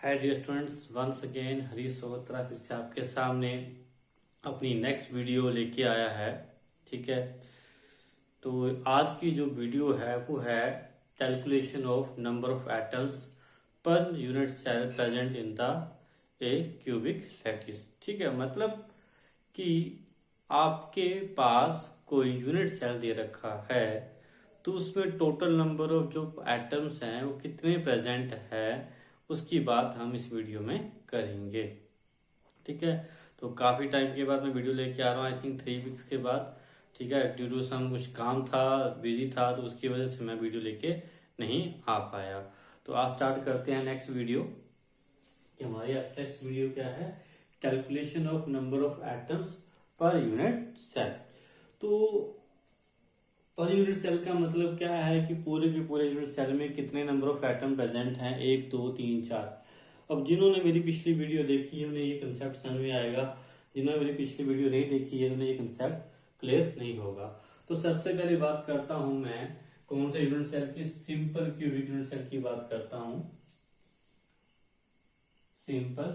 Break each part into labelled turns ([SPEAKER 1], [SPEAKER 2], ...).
[SPEAKER 1] हाय dear students, once again Harish Sogatra फिर से आपके सामने अपनी नेक्स्ट वीडियो लेके आया है। ठीक है, तो आज की जो वीडियो है वो है calculation of number of atoms per unit cell present in the a cubic lattice. ठीक है, मतलब कि आपके पास कोई यूनिट सेल दे रखा है तो उसमें टोटल नंबर ऑफ जो एटम्स हैं वो कितने प्रेजेंट है उसकी बात हम इस वीडियो में करेंगे। ठीक है, तो काफ़ी टाइम के बाद मैं वीडियो लेके आ रहा हूँ, आई थिंक 3 वीक्स के बाद। ठीक है, ड्यू टू सम कुछ काम था, बिजी था, तो उसकी वजह से मैं वीडियो लेके नहीं आ पाया। तो आज स्टार्ट करते हैं नेक्स्ट वीडियो कि हमारी नेक्स्ट वीडियो क्या है, calculation of number of atoms per unit cell. तो पर यूनिट सेल का मतलब क्या है कि पूरे के पूरे यूनिट सेल में कितने नंबर ऑफ एटम प्रेजेंट हैं, 1 2 3 4। अब जिन्होंने मेरी पिछली वीडियो देखी है उन्हें ये कंसेप्ट समझ में आएगा, जिन्होंने मेरी पिछली वीडियो नहीं देखी है उन्हें ये कंसेप्ट क्लियर नहीं होगा। तो सबसे पहले बात करता हूं मैं कौन से यूनिट सेल की, सिंपल क्यूबिक यूनिट सेल की बात करता हूं। सिंपल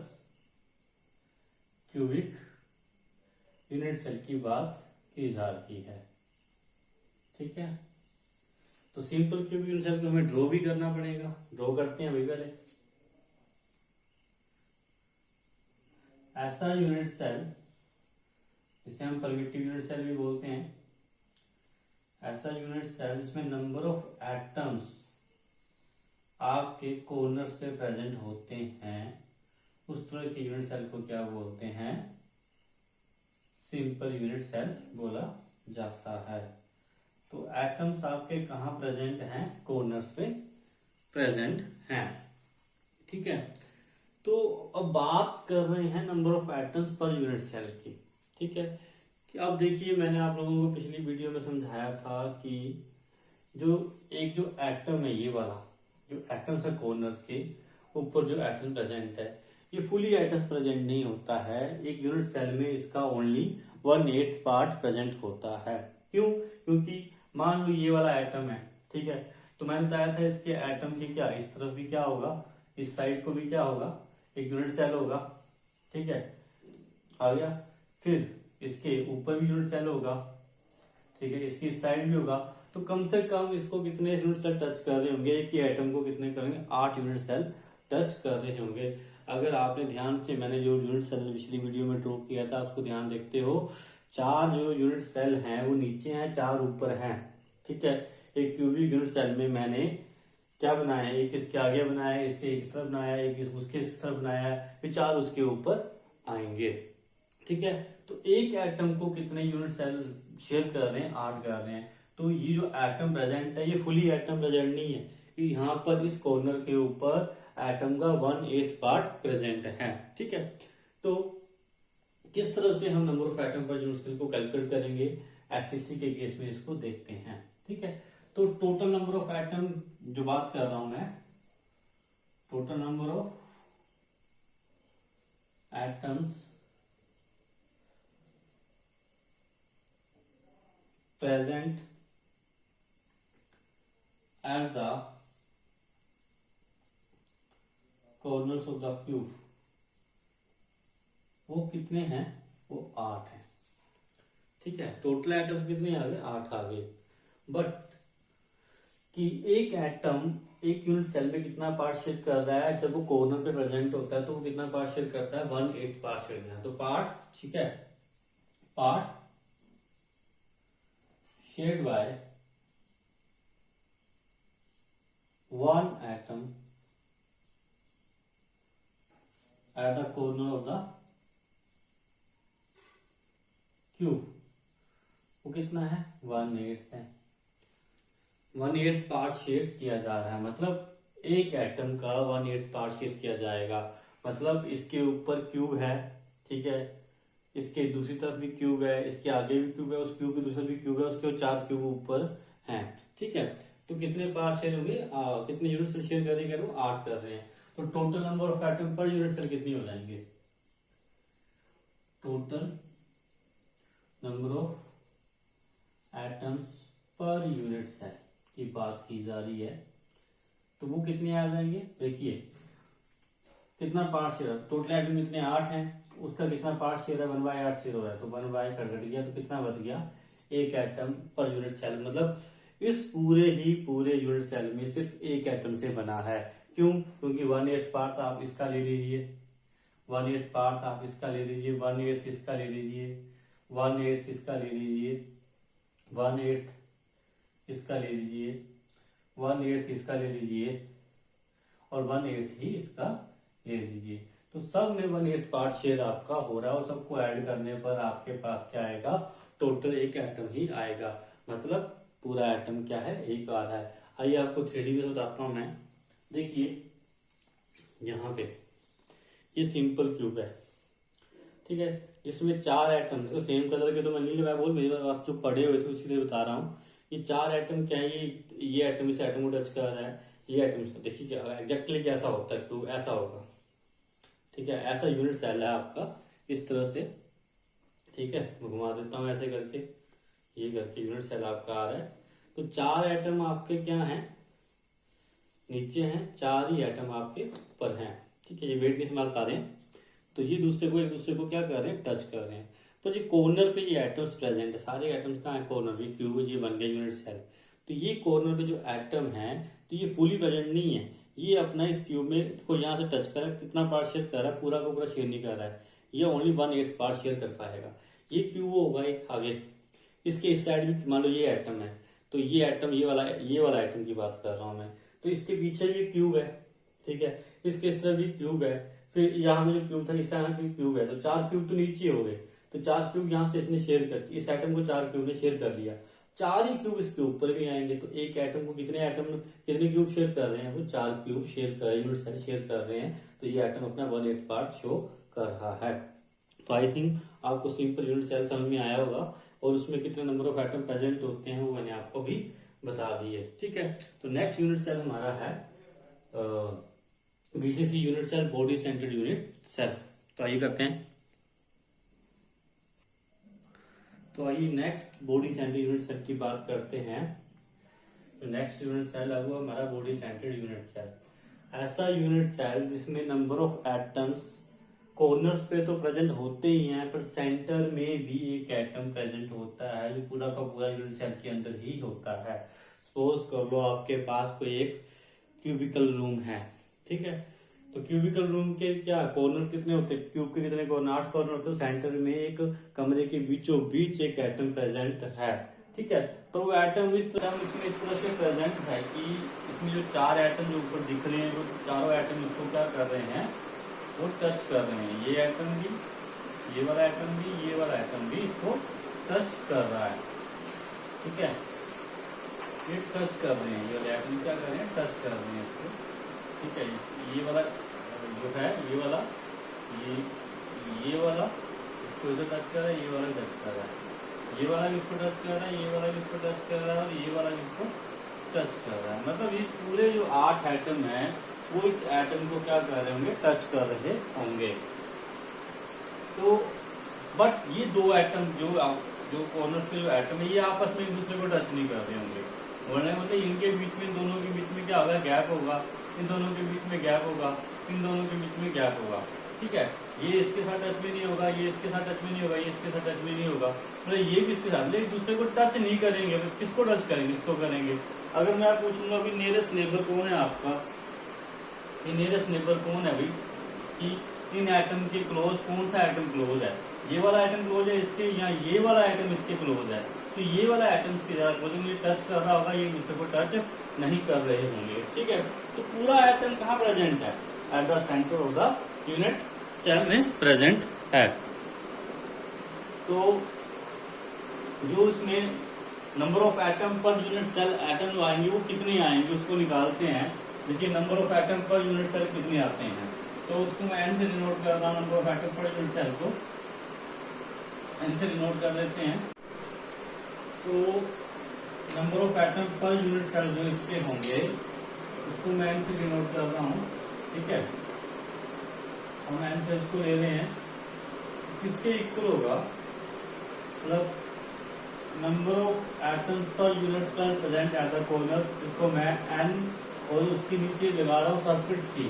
[SPEAKER 1] क्यूबिक यूनिट सेल की बात की जा रही है। ठीक है, तो सिंपल क्यूबिक यूनिट सेल को हमें ड्रॉ भी करना पड़ेगा। ड्रॉ करते हैं भाई पहले। ऐसा यूनिट सेल जिसे हम परमिटिव यूनिट सेल भी बोलते हैं, ऐसा यूनिट सेल जिसमें नंबर ऑफ एटम्स आपके कॉर्नर्स पे प्रेजेंट होते हैं, उस तरह के यूनिट सेल को क्या बोलते हैं, सिंपल यूनिट सेल बोला जाता है। तो एटम्स आपके कहाँ प्रेजेंट हैं, कॉर्नर्स पे प्रेजेंट हैं। ठीक है, तो अब बात कर रहे हैं number of atoms per unit cell की। ठीक है, कि अब देखिए मैंने आप लोगों को पिछली वीडियो में समझाया था कि जो एटम है, ये वाला जो एटम्स है कॉर्नर्स के ऊपर जो एटम प्रेजेंट है, ये फुली एटम्स प्रेजेंट नहीं होता है। एक यूनिट सेल में इसका ओनली 1/8 पार्ट प्रेजेंट होता है। क्यों? क्योंकि मान लो ये वाला एटम है, ठीक है, तो मैंने बताया था इसके एटम की क्या, इस तरफ भी क्या होगा, इस साइड को भी क्या होगा, एक यूनिट सेल होगा। ठीक है, आ गया। फिर इसके ऊपर भी यूनिट सेल होगा, ठीक है, इसकी साइड भी होगा। तो कम से कम इसको कितने यूनिट सेल टच कर रहे होंगे, एक ही एटम को कितने करेंगे, 8 यूनिट सेल टच कर रहे होंगे। अगर आपने ध्यान से, मैंने जो यूनिट सेल पिछली वीडियो में ड्रॉ किया था, आपको ध्यान देखते हो, 4 जो यूनिट सेल हैं वो नीचे हैं, 4 ऊपर हैं। ठीक है, एक क्यूबिक यूनिट सेल में मैंने क्या बनाया है, एक इसके आगे बनाया है, इसके इस तरफ बनाया है, एक उसके इस तरफ बनाया है, फिर 4 उसके ऊपर आएंगे। ठीक है, तो एक एटम को कितने यूनिट सेल शेयर कर रहे हैं, 8 कर रहे हैं। तो ये जो एटम प्रेजेंट है ये फुली एटम प्रेजेंट नहीं है, यहाँ पर इस कॉर्नर के ऊपर एटम का 1/8 पार्ट प्रेजेंट है। ठीक है, तो किस तरह से हम नंबर ऑफ एटम पर यूनिट सेल को कैलकुलेट करेंगे, एससीसी के केस में इसको देखते हैं। ठीक है, तो टोटल नंबर ऑफ एटम जो बात कर रहा हूं मैं, total number of atoms present at the corners of the cube, वो कितने हैं, वो 8 हैं। ठीक है, टोटल एटम कितने आ गए, 8 आ गए। बट कि एक एटम एक यूनिट सेल में कितना पार्ट शेयर कर रहा है, जब वो कॉर्नर पे प्रेजेंट होता है तो वो कितना पार्ट शेयर करता है, 1/8 पार्ट शेयर करता है। तो पार्ट, ठीक है, part shared by 1 atom at the corner of the cube, वो कितना है, 1/8 है। 1/8 पार्ट शेयर किया जा रहा है, मतलब एक एटम का 1/8 पार्ट शेयर किया जाएगा। मतलब इसके ऊपर क्यूब है, ठीक है, इसके दूसरी तरफ भी क्यूब है, इसके आगे भी क्यूब है, उस क्यूब के दूसरी भी क्यूब है, उसके 4 क्यूब ऊपर हैं। ठीक है, तो कितने पार्ट शेयर होंगे, कितने यूनिट सेल शेयर कर रहे हैं, 8 कर रहे हैं। तो टोटल नंबर ऑफ एटम पर यूनिट सेल कितनी हो जाएंगे, total number of atoms per unit cell की बात की जा रही है, तो वो कितने आ जाएंगे, देखिए कितना पार्ट शेयर है, टोटल एटम कितने 8 हैं, उसका कितना पार्ट शेयर है 1/8 शेयर हो रहा है, तो 1/8 कट गया तो कितना बच गया, एक एटम पर यूनिट सेल। मतलब इस पूरे यूनिट सेल में सिर्फ एक एटम से बना है। क्यों? क्योंकि 1/8 पार्ट आप इसका ले लीजिए, 1/8 पार्ट आप इसका ले लीजिए, 1/8 इसका ले लीजिए, 1/8 इसका ले लीजिए, 1/8 इसका ले लीजिए, 1/8 इसका ले लीजिए और 1/8 ही इसका ले लीजिए। तो सब में 1/8 पार्ट शेयर आपका हो रहा है और सबको ऐड करने पर आपके पास क्या आएगा, टोटल एक एटम ही आएगा। मतलब पूरा एटम क्या है, एक आ रहा है। आइए आपको 3D में बताता हूं मैं। देखिए यहाँ पे ये सिंपल क्यूब है, ठीक है, जिसमें 4 एटम, तो सेम कलर के तो मैं नहीं लगाया, बोल मेरे पास जो पड़े हुए थे उसके लिए बता रहा हूँ। ये 4 एटम क्या है, ये एटम इस एटम को टच कर रहा है, ये एटम देखिए क्या एग्जैक्टली कैसा होता है क्यूब, ऐसा होगा, ठीक है, ऐसा यूनिट सेल है आपका इस तरह से, ठीक है। मैं घुमा देता हूँ ऐसे करके, ये करके यूनिट सेल आपका आ रहा है। तो 4 एटम आपके क्या हैं, नीचे हैं, 4 ही एटम आपके ऊपर हैं, ठीक है। ये वेट नहीं संभाल पा रहे हैं तो ये एक दूसरे को क्या कर रहे हैं, टच कर रहे हैं। तो ये कॉर्नर पे ये एटम्स प्रेजेंट है, सारे एटम्स कहाँ है, कॉर्नर पे, क्यूब ये बन गया यूनिट सेल। तो ये कॉर्नर पे जो एटम है तो ये फुली प्रेजेंट नहीं है, ये अपना इस क्यूब में को यहाँ से टच कर रहा है, कितना पार्ट शेयर कर रहा है, पूरा का पूरा शेयर नहीं कर रहा है, ये ओनली 1/8 पार्ट शेयर कर पाएगा। ये क्यूब होगा एक आगे, इसके इस साइड भी मान लो ये एटम है, तो ये एटम ये वाला एटम की बात कर रहा हूँ मैं, तो इसके पीछे भी क्यूब है, ठीक है, इसके इस तरफ भी क्यूब है, फिर यहाँ में जो क्यूब था इस तरह भी क्यूब है, तो 4 क्यूब तो नीचे हो गए, तो 4 क्यूब यहाँ से इसने शेयर कर, इस एटम को 4 क्यूब ने शेयर कर लिया, 4 ही क्यूब इसके ऊपर भी आएंगे, तो एक एटम को कितने क्यूब शेयर कर रहे हैं, वो 4 क्यूब शेयर कर, यूनिट सेल शेयर कर रहे हैं, तो ये एटम अपना 1/8 पार्ट शो कर रहा है। तो आई थिंक आपको सिंपल यूनिट सेल समझ में आया होगा, और उसमें कितने नंबर ऑफ एटम प्रेजेंट होते हैं वो मैंने आपको भी बता दिए, ठीक है। तो नेक्स्ट यूनिट सेल हमारा है BCC unit cell, body centred unit cell. तो आइए करते हैं, तो आइए next body centred unit cell की बात करते हैं। तो नेक्स्ट यूनिट सेल है वो हमारा बॉडी सेंटर्ड यूनिट सेल, ऐसा यूनिट सेल जिसमें नंबर ऑफ एटम्स कॉर्नर्स पे तो प्रेजेंट होते ही हैं, पर सेंटर में भी एक एटम प्रेजेंट होता है, जो पूरा का पूरा यूनिट सेल के अंदर ही होता है। सपोज कर लो आपके पास कोई एक क्यूबिकल रूम है, ठीक है, तो क्यूबिकल रूम के क्या कॉर्नर कितने होते हैं, क्यूब के कितने कॉर्नर, 8 कॉर्नर होते हैं, सेंटर में एक कमरे के बीचों बीच एक एटम प्रेजेंट है, ठीक है। तो वो एटम इसमें इस तरह से प्रेजेंट है कि इसमें जो 4 एटम जो ऊपर दिख रहे हैं, वो चारों एटम इसको क्या कर रहे हैं, वो टच कर रहे हैं, ये एटम भी, ये वाला एटम भी, ये वाला एटम भी इसको टच कर रहा है, ठीक है, ये टच कर रहे हैं, ये वाले एटम क्या कर रहे हैं, टच कर रहे हैं इसको, ठीक है। ये वाला जो है, ये वाला इसको इधर टच कर रहा है, ये वाला टच कर रहा है, ये वाला इसको टच कर रहा है, ये वाला इसको टच कर रहा है, और ये वाला इसको टच कर रहा है। मतलब ये पूरे जो 8 एटम है वो इस एटम को क्या कर रहे होंगे, टच कर रहे होंगे। तो बट ये 2 एटम जो कॉर्नर पे जो एटम है, ये आपस में एक दूसरे को टच नहीं कर रहे होंगे, बोलने मतलब इनके बीच में, दोनों के बीच में क्या होगा, गैप होगा, इन दोनों के बीच में गैप होगा, इन दोनों के बीच में गैप होगा, ठीक है। ये इसके साथ टच में नहीं होगा, ये इसके साथ टच में नहीं होगा, ये इसके साथ टच में नहीं होगा, मतलब ये भी इसके साथ, एक दूसरे को टच नहीं करेंगे। किसको टच करेंगे, इसको करेंगे। अगर मैं पूछूंगा कि नियरेस्ट नेबर कौन है आपका, ये नियरेस्ट नेबर कौन है भाई, कि इन एटम के क्लोज कौन सा एटम क्लोज है, ये वाला एटम क्लोज है इसके, या ये वाला एटम इसके क्लोज है, तो ये वाला एटम इसके ज्यादा क्लोज है, ये टच कर रहा होगा, ये दूसरे को टच नहीं कर रहे होंगे, ठीक है। तो पूरा एटम कहाँ प्रेजेंट है, at the centre of the unit cell में प्रेजेंट है। तो जो इसमें नंबर ऑफ एटम पर यूनिट सेल एटम जो आएंगे वो कितने आएंगे, उसको निकालते हैं। देखिए नंबर ऑफ एटम पर यूनिट सेल कितने आते हैं, तो उसको मैं एन से डिनोट कर रहा हूँ, नंबर ऑफ एटम पर यूनिट सेल को एन से डिनोट कर लेते हैं। तो नंबर ऑफ एटम पर यूनिट सेल जो इसके होंगे उसको मैं एन से डिनोट कर रहा हूँ, ठीक है। हम एन से इसको ले रहे हैं, किसके इक्वल होगा, मतलब नंबर ऑफ एटम पर unit cell present at the corners, इसको मैं एन और उसके नीचे लगा रहा हूँ सर्किट सी,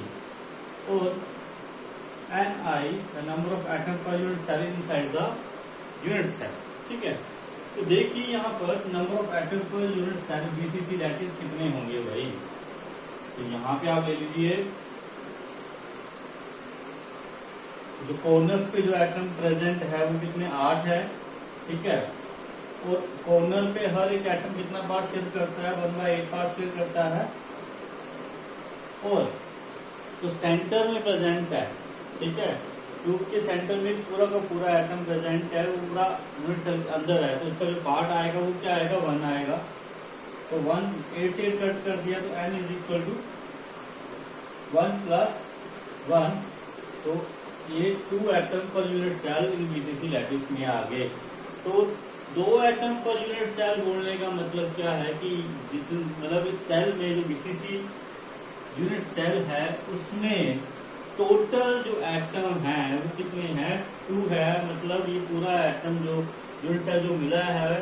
[SPEAKER 1] और Ni the number of atom per unit cell inside the unit cell। ठीक है, तो देखिए यहाँ पर नंबर ऑफ एटम पर unit cell BCC that is कितने होंगे भाई। तो यहाँ पे आप ले लीजिए जो कॉर्नर्स पे जो एटम प्रेजेंट है वो कितने 8 है। ठीक है, और कॉर्नर पे हर एक एटम कितना पार्ट शेयर करता है 1/8 पार्ट शेयर करता है। और तो सेंटर में प्रेजेंट है। ठीक है, ट्यूब के सेंटर में पूरा का पूरा एटम प्रेजेंट है, वो पूरा यूनिट सेल के अंदर है, तो उसका जो पार्ट आएगा वो क्या आएगा 1 आएगा। तो 1 8 से 8 कट कर दिया तो n is equal to 1 plus 1, तो ये 2 एटम पर unit cell in BCC lattice में आ गए। तो 2 एटम पर यूनिट सेल बोलने का मतलब क्या है कि जितने मतलब इस सेल में जो बीसीसी यूनिट सेल है उसमें टोटल जो एटम है वो कितने हैं 2 है। मतलब ये पूरा एटम जो यूनिट सेल जो मिला है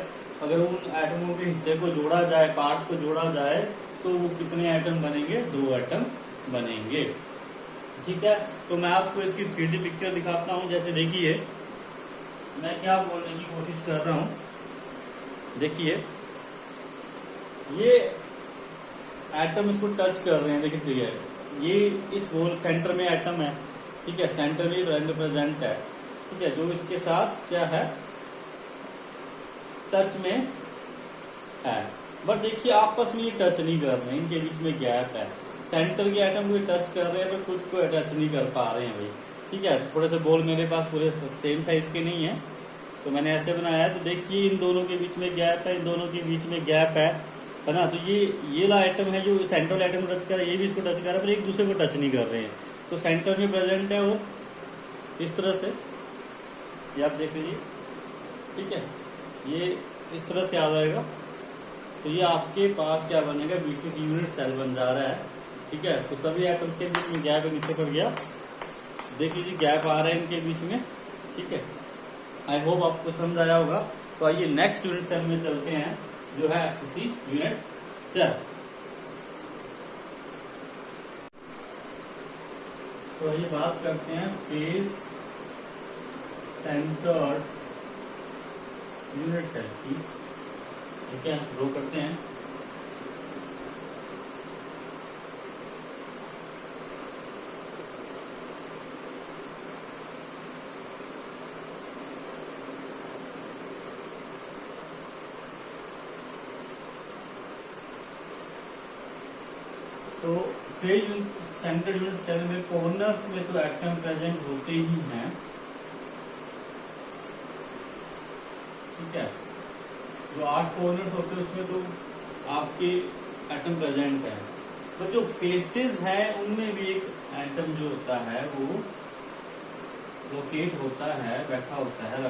[SPEAKER 1] अगर उन एटमों के हिस्से को जोड़ा जाए, पार्ट्स को जोड़ा जाए, तो वो कितने एटम बनेंगे 2 एटम बनेंगे। ठीक है, तो मैं आपको इसकी 3D पिक्चर दिखाता हूँ। जैसे देखिए मैं क्या बोलने की कोशिश कर रहा हूँ, देखिए ये एटम इसको टच कर रहे हैं, देखिए क्लियर ये इस होल सेंटर में एटम है। ठीक है, सेंटर में रिप्रेजेंट है। ठीक है, जो इसके साथ क्या है टच में है, बट देखिए आपस में ये टच नहीं कर रहे हैं, इनके बीच में गैप है। सेंटर के एटम को टच कर रहे हैं पर खुद को टच नहीं कर पा रहे हैं भाई। ठीक है, थोड़े से बॉल मेरे पास पूरे सेम साइज के नहीं है तो मैंने ऐसे बनाया है। तो देखिए इन दोनों के बीच में गैप है, इन दोनों के बीच में गैप है ना। तो ये ला आइटम है जो सेंट्रल आइटम को टच कर रहा है, ये भी इसको टच कर रहा है पर एक दूसरे को टच नहीं कर रहे हैं। तो सेंटर में प्रेजेंट है वो इस तरह से, ये आप देख लीजिए। ठीक है, ये इस तरह से आ जाएगा। तो ये आपके पास क्या बनेगा बीसीसी यूनिट सेल बन जा रहा है। ठीक है, तो सभी आइटम्स के बीच में गैप नीचे पड़ गया, देख लीजिए गैप आ रहा है इनके बीच में। ठीक है, आई होप आपको समझ आया होगा। तो आइए नेक्स्ट यूनिट सेल में चलते हैं जो है एफसीसी यूनिट सेल। तो ये बात करते हैं फेस सेंटर्ड यूनिट सेल की। ठीक है, ड्रॉ करते हैं। तो फेज सेंटर यूनिट सेल में कॉर्नर्स में तो एटम प्रेजेंट होते ही हैं। ठीक है, जो 8 कॉर्नर्स होते हैं उसमें तो आपके एटम प्रेजेंट है, तो जो फेसेस है उनमें भी एक एटम जो होता है वो लोकेट होता है, बैठा होता है,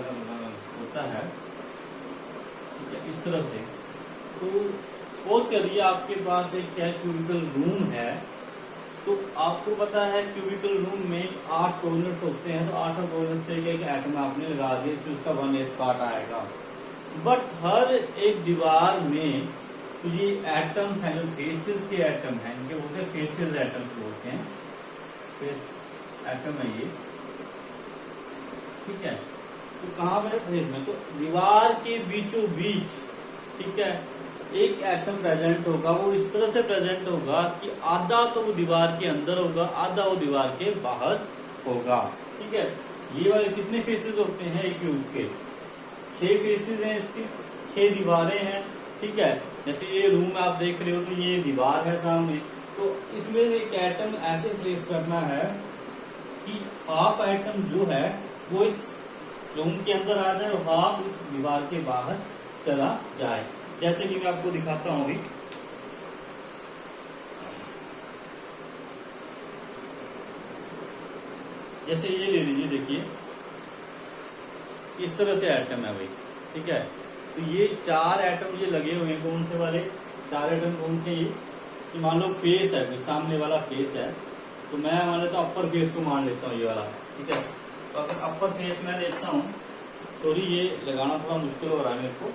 [SPEAKER 1] होता है। ठीक है, इस तरह से। तो सपोज करिए आपके पास एक क्या क्यूबिकल रूम है, तो आपको पता है क्यूबिकल रूम में 8 कॉर्नर्स होते हैं, तो 8 कॉर्नर्स से एक एटम आपने लगा दिया, तो उसका 1/8 पार्ट आएगा। बट हर एक दीवार में तो ये एटम्स हैं जो फेसेस के एटम हैं, इनके बोलते हैं फेसेस एटम बोलते हैं, फेस एटम है ये। ठीक है, तो कहाँ पर फेस में, तो दीवार के बीचों बीच। ठीक है, एक एटम प्रेजेंट होगा, वो इस तरह से प्रेजेंट होगा कि आधा तो वो दीवार के अंदर होगा, आधा वो दीवार के बाहर होगा। ठीक है, ये वाले कितने फेसेस होते हैं एक क्यूब के 6 फेसेस हैं, इसके 6 दीवारें हैं। ठीक है, जैसे ये रूम आप देख रहे हो तो ये दीवार है सामने, तो इसमें एक एटम ऐसे प्लेस करना है कि हाफ एटम जो है वो इस रूम के अंदर आ जाए और हाफ इस दीवार के बाहर चला जाए। जैसे कि मैं आपको दिखाता हूं अभी। जैसे ये ले लीजिए, देखिए इस तरह से एटम है भाई। ठीक है, तो ये 4 एटम ये लगे हुए हैं, कौन से वाले 4 एटम कौन से, ये मान लो फेस है, सामने वाला फेस है, तो मैं मान लेता हूँ अपर फेस को मान लेता हूँ ये वाला। ठीक है, तो अगर अपर फेस मैं लेता हूँ, सॉरी ये लगाना थोड़ा मुश्किल हो रहा है मेरे को।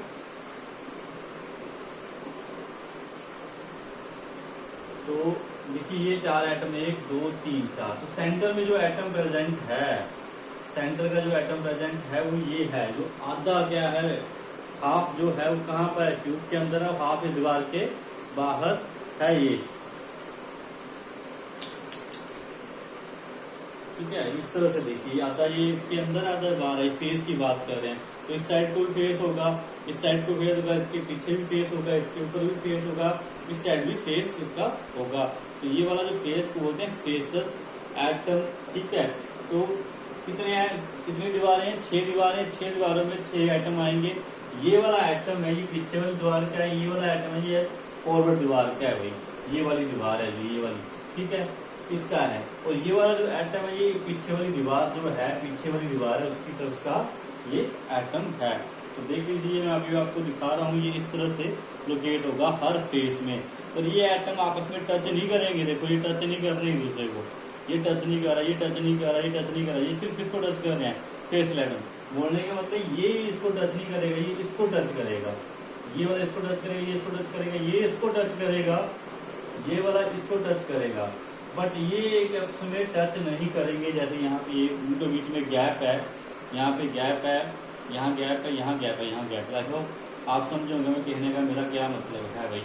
[SPEAKER 1] तो देखिए ये 4 एटम, 1 2 3 4, तो सेंटर में जो एटम प्रेजेंट है, सेंटर का जो एटम प्रेजेंट है वो ये है, जो आधा क्या है, हाफ जो है वो कहाँ पर है, ट्यूब के अंदर है, हाफ इस दीवार के बाहर है ये। ठीक है, इस तरह से देखिए, आधा ये इसके अंदर, आधा बाहर है। फेस की बात कर रहे हैं तो इस साइड को भी फेस होगा, इस साइड को फेस होगा, इसके पीछे भी फेस होगा, इसके ऊपर भी फेस होगा, इस साइड भी फेस इसका होगा। तो ये वाला जो फेस को बोलते हैं फेसस एटम। ठीक है, तो कितनी दीवारें हैं, 6 दीवारें, 6 दीवारों में 6 एटम आएंगे। ये वाला एटम है, ये पीछे वाली दीवार का है, ये वाला एटम है, ये फॉरवर्ड दीवार का है भाई, ये वाली दीवार है जो ये वाली, ठीक है, इसका है। और ये वाला जो एटम है, ये पीछे वाली दीवार जो है, पीछे वाली दीवार है उसकी तरफ का ये एटम है। तो देख लीजिए, मैं अभी आपको दिखा रहा हूँ, ये इस तरह से लोकेट होगा हर फेस में। और ये एटम आपस में टच नहीं करेंगे, देखो ये टच नहीं कर रहे हैं दूसरे को, ये टच नहीं कर रहा, ये टच नहीं कर रहा, ये टच नहीं कर रहा, ये सिर्फ किसको टच कर रहे हैं, फेस एटम। बोलने का मतलब ये इसको टच नहीं करेगा, ये इसको टच करेगा, ये वाला इसको टच करेगा, ये इसको टच करेगा, ये इसको टच करेगा, ये वाला इसको टच करेगा, बट ये एक आपस में टच नहीं करेंगे। जैसे यहाँ पे ये उनके बीच में गैप है, यहाँ पे गैप है, यहाँ गैप है, यहाँ गैप है, यहाँ गैप है। देखो आप समझोगे मैं कहने का मेरा क्या मतलब है भाई।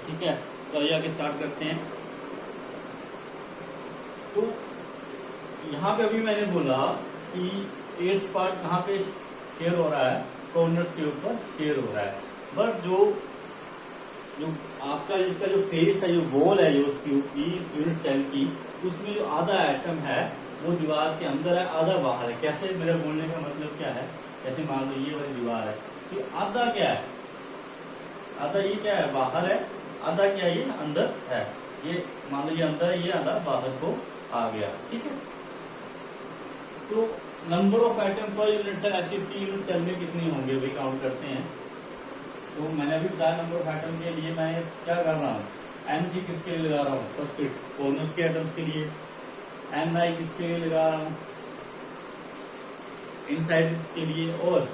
[SPEAKER 1] ठीक है, तो आइए आगे स्टार्ट करते हैं। तो यहाँ पे अभी मैंने बोला कि एट्थ पार्ट कहाँ पे शेयर हो रहा है, कॉर्नर्स के ऊपर शेयर हो रहा है। बट जो आपका इसका जो फेस है, जो वॉल है, जो ट्यूब की यूनिट सेल की, उसमें जो आधा एटम है वो दीवार के अंदर है, आधा बाहर है। कैसे, मेरा बोलने का मतलब क्या है, जैसे मान लो ये वाली दीवार है, तो आधा क्या है, आधा ये क्या है, बाहर है, आधा क्या है, ये अंदर है। ये मान लो ये अंदर है, ये आधा बाहर को आ गया। ठीक है, तो नंबर ऑफ एटम पर unit cell, FCC unit cell में कितने होंगे भाई, काउंट करते हैं। तो मैंने अभी बताया नंबर ऑफ एटम के लिए मैं क्या कर रहा हूँ, एनसी किसके लिए लगा रहा हूँ, सब्सक्रिप्ट कॉर्नर्स के एटम्स के लिए, एनआई किसके लिए लगा रहा हूँ, इनसाइड के लिए, और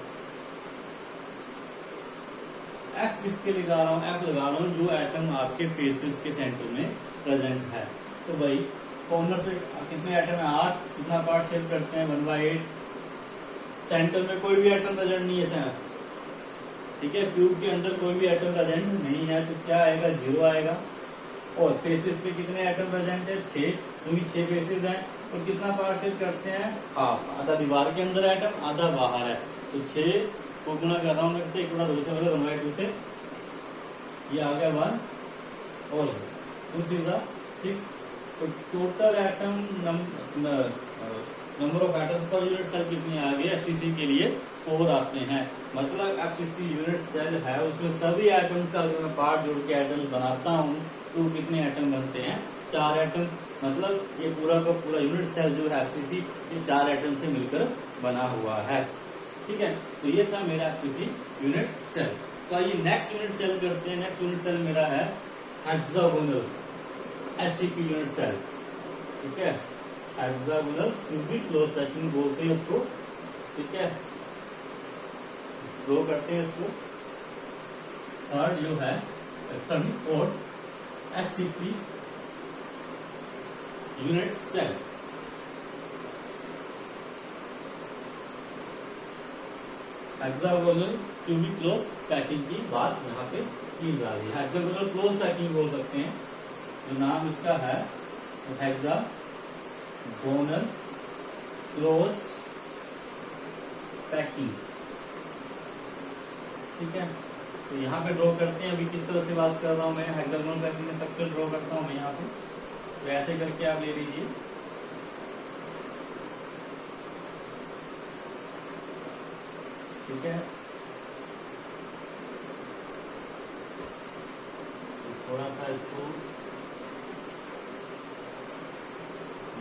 [SPEAKER 1] एफ किसके लिए लगा रहा हूँ, एफ लगा रहा हूँ जो एटम आपके फेसेस के सेंटर में प्रेजेंट है। तो भाई कॉर्नर पे कितने एटम है, 8, कितना पार्ट शेयर करते हैं, 1/8। सेंटर में कोई भी एटम प्रेजेंट नहीं है सर, ठीक है, ट्यूब के अंदर कोई भी एटम प्रेजेंट नहीं है, तो क्या आएगा, 0 आएगा। और फेसेस पे कितने एटम प्रेजेंट है, 6, क्योंकि 6 फेसेस हैं। और कितना पार्ट शेयर करते हैं, हाफ, आधा दीवार के अंदर एटम, आधा बाहर है। तो 6 को गुणा कर रहा हूँ मैं, 1 गुणा 2 से, मतलब 1/2 से, ये आ गया 1 और 2 सीधा 6। तो total atom number of atoms per unit cell कितने आ गए, एफसीसी के लिए 4 आते हैं। मतलब एफसीसी यूनिट सेल है, उसमें सभी एटम्स का अगर मैं पार्ट जोड़ के एटम्स बनाता हूँ तो कितने एटम बनते हैं, 4 एटम। मतलब ये पूरा का पूरा यूनिट सेल जो है एफसीसी, ये 4 एटम से मिलकर बना हुआ है। ठीक है, तो ये था मेरा एफसीसी यूनिट सेल। तो आइए नेक्स्ट यूनिट सेल करते हैं। नेक्स्ट यूनिट सेल मेरा है हेक्सागोनल एससीपी यूनिट सेल। ठीक है, हेक्सागोनल क्यूबिक क्लोज पैकिंग बोलते हैं उसको। ठीक है, ड्रॉ करते हैं इसको। थर्ड जो है और SCP unit cell. Hexagonal cubic close packing की बात यहाँ पे की जा रही है। हेक्सागोनल क्लोज पैकिंग बोल सकते हैं, जो नाम इसका है हेक्सागोनल क्लोज पैकिंग। ठीक है, तो यहाँ पे ड्रॉ करते हैं। अभी किस तरह से बात कर रहा हूँ मैं, हेक्सागोनल पैकिंग में स्ट्रक्चर ड्रॉ करता हूँ मैं यहाँ पे। तो ऐसे करके आप ले लीजिए। ठीक है, थोड़ा सा इसको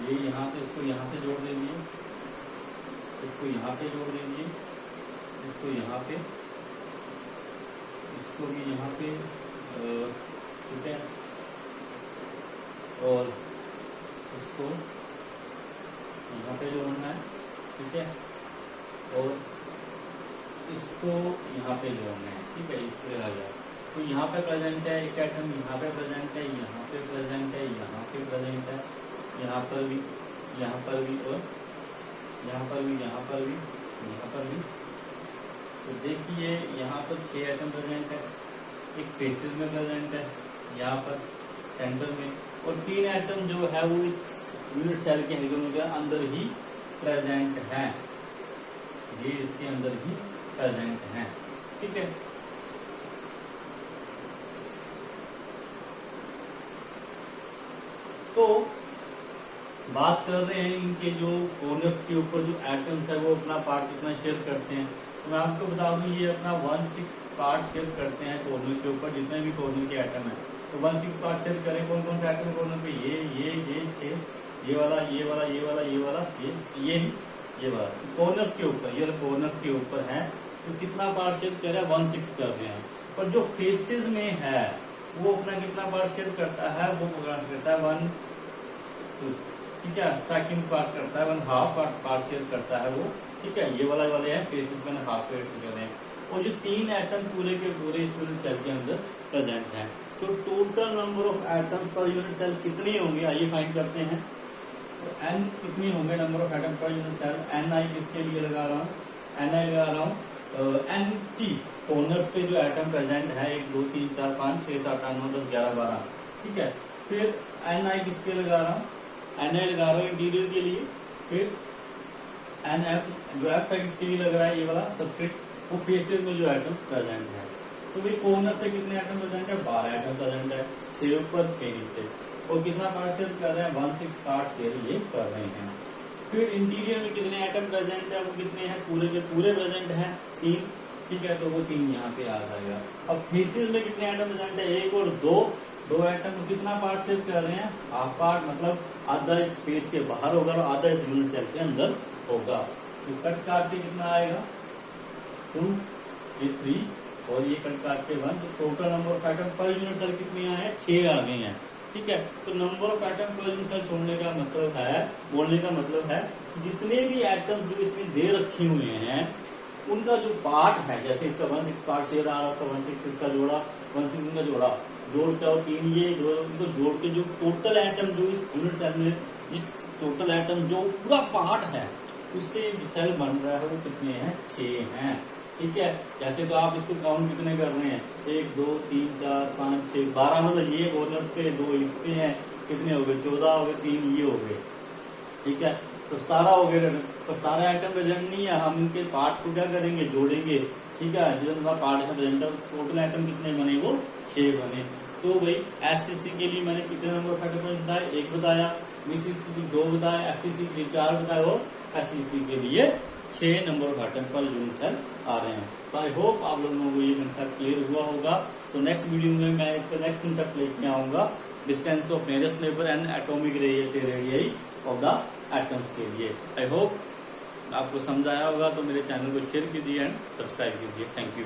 [SPEAKER 1] ये यहाँ से, इसको यहाँ से जोड़ दीजिए, इसको यहाँ पे जोड़ दीजिए, इसको यहाँ पे, इसको भी यहाँ पे। ठीक है, और इसको यहाँ पे जोड़ना है। ठीक है, और इसको यहाँ पे जोड़ना है। ठीक है, इससे आ जाए। तो यहाँ पे प्रेजेंट है एक एटम, यहाँ पे प्रेजेंट है, यहाँ पे प्रेजेंट है, यहाँ पे प्रेजेंट है, यहाँ पर भी, यहाँ पर भी, और यहाँ पर भी, यहाँ पर भी, यहाँ पर भी। तो देखिए यहाँ पर 6 एटम प्रेजेंट है, एक फेसेस में प्रेजेंट है, यहाँ पर सेंटर में, और 3 एटम जो है वो इस यूनिट सेल के हेक्सागोन के अंदर ही प्रेजेंट है, ये इसके अंदर ही प्रेजेंट है। ठीक है, तो बात कर रहे हैं इनके जो कॉर्नर्स के ऊपर जो एटम्स है वो अपना पार्ट कितना शेयर करते हैं। तो मैं आपको बता दूं ये अपना 1/6 पार्ट शेयर करते हैं कॉर्नर के ऊपर, जितने भी कॉर्नर के एटम है। तो 1/6 पार्ट शेयर करें, कौन कौन से एटम है कॉर्नर पे, ये 6, ये वाला, ये वाला, ये वाला, ये वाला, ये वाला। तो कॉर्नर्स के ऊपर, ये कॉर्नर्स के ऊपर है, तो कितना पार्ट शेयर कर रहे हैं, 1/6 कर रहे हैं। पर जो फेसेस में है वो अपना कितना पार्ट शेयर करता है, वो करता है 1/2, ठीक है, सेकंड पार्ट करता है 1/2 पार्ट शेयर करता है वो। ठीक है, ये वाले हैं फेसेस में हाफ पेयर से कर रहे हैं। और जो 3 एटम पूरे के पूरे इस यूनिट सेल के अंदर प्रेजेंट हैं, तो total number of atoms per unit cell कितने होंगे, आइए फाइंड करते हैं। तो n कितने होंगे नंबर ऑफ एटम पर यूनिट सेल, ni किसके लिए लगा रहा हूँ, ni लगा रहा हूँ nc कॉर्नर्स पे जो एटम प्रेजेंट है 1 2 3 4 5 6 7 8 9 10 11 12। ठीक है, फिर ni किसके लगा रहा हूँ, ni लगा रहा हूँ इंटीरियर के लिए। फिर nf जो f है किसके लिए लग रहा है, ये वाला सबस्क्रिप्ट, वो फेसेस में जो एटम्स प्रेजेंट है। तो भाई कॉर्नर पे कितने एटम प्रेजेंट है, 12 एटम प्रेजेंट है, 6 ऊपर 6 नीचे। और कितना पार्ट शेयर कर रहे हैं, 1/6 पार्ट शेयर ये कर रहे हैं। फिर इंटीरियर में कितने एटम प्रेजेंट है, वो कितने हैं, पूरे के पूरे प्रेजेंट हैं 3। ठीक है, तो वो 3 यहाँ पे आ जाएगा। अब फेसेस में कितने एटम प्रेजेंट है, 1 और 2 एटम, कितना पार्ट शेयर कर रहे हैं, हाफ पार्ट, मतलब आधा इस स्पेस के बाहर होगा और आधा इस यूनिट सेल के अंदर होगा। तो कट काट के कितना आएगा, 2, ये 3 और ये कट काट के 1। तो टोटल नंबर ऑफ एटम पर यूनिट सेल कितने आए हैं, 6 आ गए हैं। ठीक है, तो नंबर ऑफ एटम पर यूनिट सेल छोड़ने का मतलब है, बोलने का मतलब है जितने भी एटम जो इसमें दे रखे हुए हैं उनका जो पार्ट है, जैसे इसका 1/6 पार्ट शेयर आ रहा है, 1/6 इसका जोड़ा, 1/6 इनका जोड़ा, जोड़ के और 3 ये इनको जोड़ के जो टोटल एटम जो इस यूनिट सेल में, जिस टोटल एटम जो पूरा पार्ट है उससे सेल बन रहा है वो कितने हैं, 6 हैं। ठीक है, जैसे तो आप इसको काउंट कितने कर रहे हैं, 1 2 3 4 5 6 12, मतलब ये कॉर्नर पे 2 इस पे हैं, कितने हो गए, 14 हो गए, 3 ये हो गए। ठीक है, तो 17 हो गए। तो 17 आइटम प्रेजेंट नहीं है, हम इनके पार्ट को क्या करेंगे, जोड़ेंगे। ठीक है, जितना पार्ट है प्रेजेंट, टोटल आइटम कितने बने, वो 6 बने। तो भाई एससीसी के लिए मैंने कितने नंबर ऑफ एटम बताए, 1 बताया, बीसीसी के लिए 2 बताया, एफसीसी के लिए 4 बताया, और एससीसी के लिए 6 नंबर ऑफ एटम पर यूनिट सेल आ रहे हैं। तो आई होप आप लोगों को ये कंसेप्ट क्लियर हुआ होगा। तो नेक्स्ट वीडियो में मैं इसका नेक्स्ट कंसेप्ट लेके आऊंगा, distance of nearest neighbour and atomic radius of the atoms के लिए। आई होप आपको समझ आया होगा। तो मेरे चैनल को शेयर कीजिए एंड सब्सक्राइब कीजिए। Thank you.